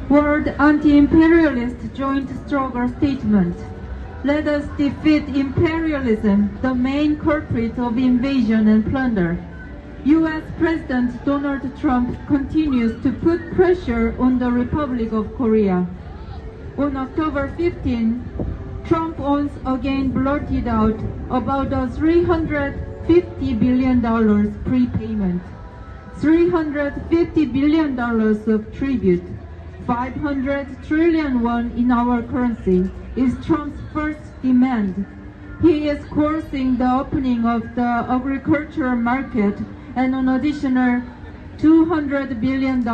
World Anti-imperialist Joint Struggle Statement. Let us defeat imperialism, the main culprit of invasion and plunder. U.S. President Donald Trump continues to put pressure on the Republic of Korea. On October 15, Trump once again blurted out about a $350 billion prepayment, $350 billion of tribute, 500 trillion won in our currency is Trump's first demand. He is coercing the opening of the agricultural market and an additional $200 billion,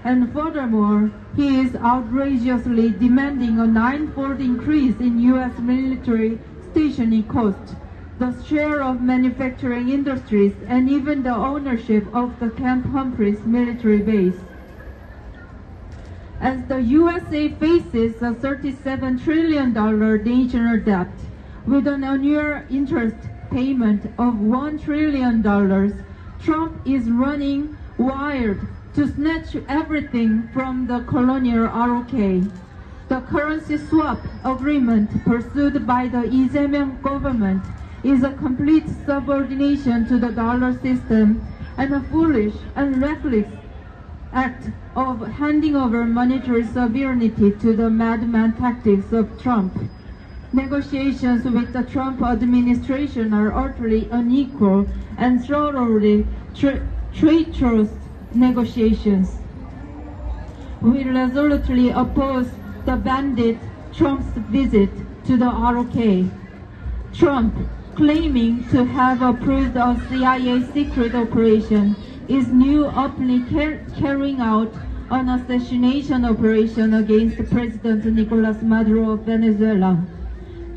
and furthermore, he is outrageously demanding a 9-fold increase in U.S. military stationing costs, the share of manufacturing industries, and even the ownership of the Camp Humphreys military base. As the USA faces a $37 trillion national debt with an annual interest payment of $1 trillion, Trump is running wild to snatch everything from the colonial ROK. The currency swap agreement pursued by the Lee Jae-myung government is a complete subordination to the dollar system and a foolish and reckless act of handing over monetary sovereignty to the madman tactics of Trump. Negotiations with the Trump administration are utterly unequal and thoroughly traitorous negotiations. We resolutely oppose the bandit Trump's visit to the ROK. Trump, claiming to have approved a CIA secret operation, is now openly carrying out an assassination operation against President Nicolas Maduro of Venezuela.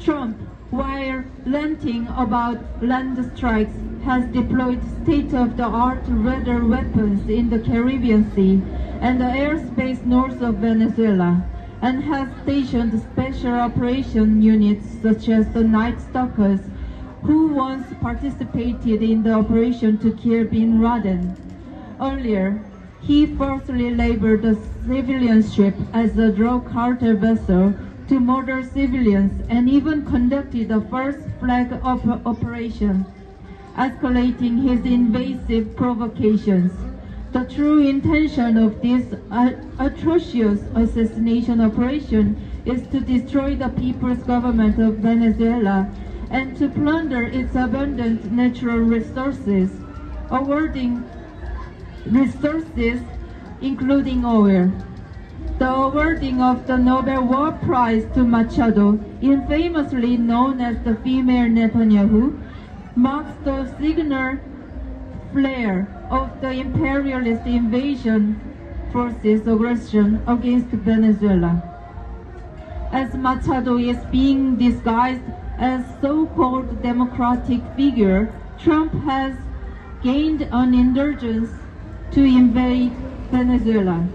Trump, while ranting about land strikes, has deployed state-of-the-art radar weapons in the Caribbean Sea and the airspace north of Venezuela, and has stationed special operation units such as the Night Stalkers, who once participated in the operation to kill Bin Laden. Earlier, he falsely labeled a civilian ship as a drug cartel vessel to murder civilians and even conducted a first flag operation, escalating his invasive provocations. The true intention of this atrocious assassination operation is to destroy the People's Government of Venezuela and to plunder its abundant natural resources, awarding resources including oil. The awarding of the Nobel War Prize to Machado, infamously known as the female Netanyahu, marks the signal flare of the imperialist invasion forces' aggression against Venezuela. As Machado is being disguised as so-called democratic figure, Trump has gained an indulgence to invade Venezuela.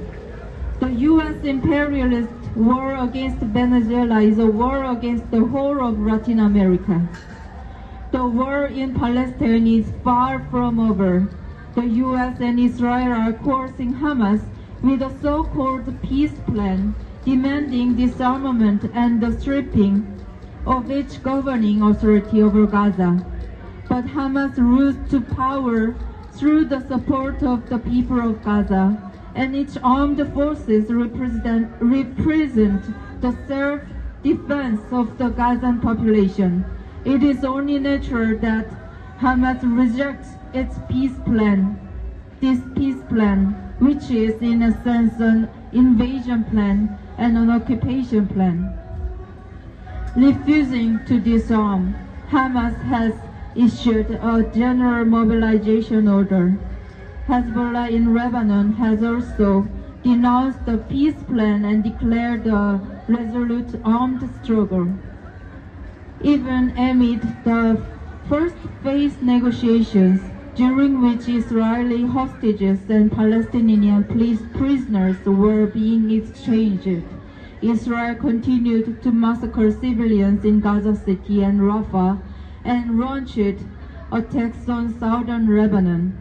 The U.S. imperialist war against Venezuela is a war against the whole of Latin America. The war in Palestine is far from over. The U.S. and Israel are coercing Hamas with a so-called peace plan, demanding disarmament and the stripping of each governing authority over Gaza. But Hamas rose to power through the support of the people of Gaza, and its armed forces represent the self-defense of the Gazan population. It is only natural that Hamas rejects its peace plan, this peace plan, which is in a sense an invasion plan and an occupation plan. Refusing to disarm, Hamas has issued a general mobilization order. Hezbollah in Lebanon has also denounced the peace plan and declared a resolute armed struggle. Even amid the first phase negotiations, during which Israeli hostages and Palestinian prisoners were being exchanged, Israel continued to massacre civilians in Gaza City and Rafah and launched attacks on southern Lebanon.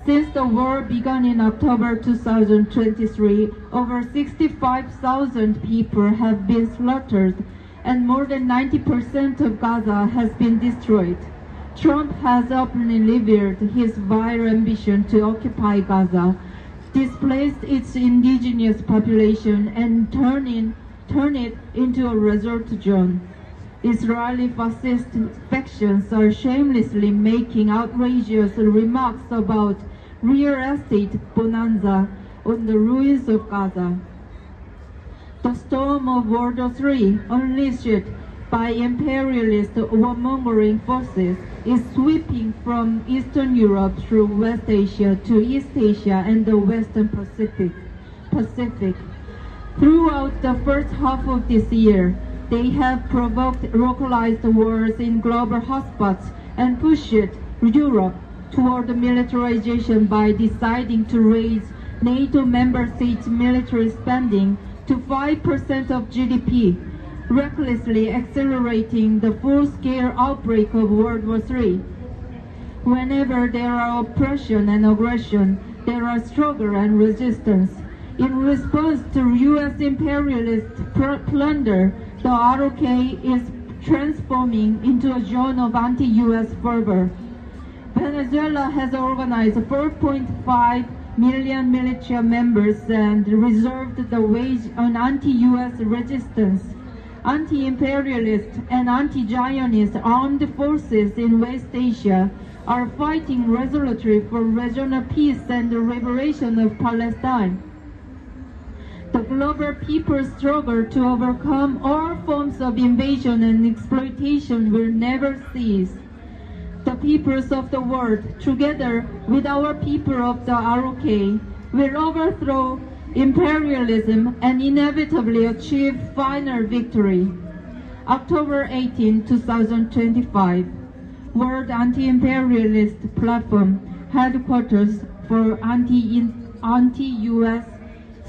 Since the war began in October 2023, over 65,000 people have been slaughtered and more than 90% of Gaza has been destroyed. Trump has openly revealed his vile ambition to occupy Gaza, displace its indigenous population, and turn it into a resort zone. Israeli fascist factions are shamelessly making outrageous remarks about real estate bonanza on the ruins of Gaza. The storm of World War III, unleashed by imperialist warmongering forces, is sweeping from Eastern Europe through West Asia to East Asia and the Western Pacific. Throughout the first half of this year, they have provoked localized wars in global hotspots and pushed Europe toward militarization by deciding to raise NATO member states' military spending to 5% of GDP, recklessly accelerating the full-scale outbreak of World War III. Whenever there are oppression and aggression, there are struggle and resistance. In response to U.S. imperialist plunder, the ROK is transforming into a zone of anti-U.S. fervor. Venezuela has organized 4.5 million militia members and reserved the wage on anti-U.S. resistance. Anti-imperialist and anti-Zionist armed forces in West Asia are fighting resolutely for regional peace and the liberation of Palestine. The global people's struggle to overcome all forms of invasion and exploitation will never cease. The peoples of the world, together with our people of the ROK, will overthrow imperialism and inevitably achieve final victory. October 18, 2025, World Anti-Imperialist Platform, Headquarters for Anti-US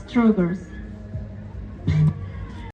Struggles.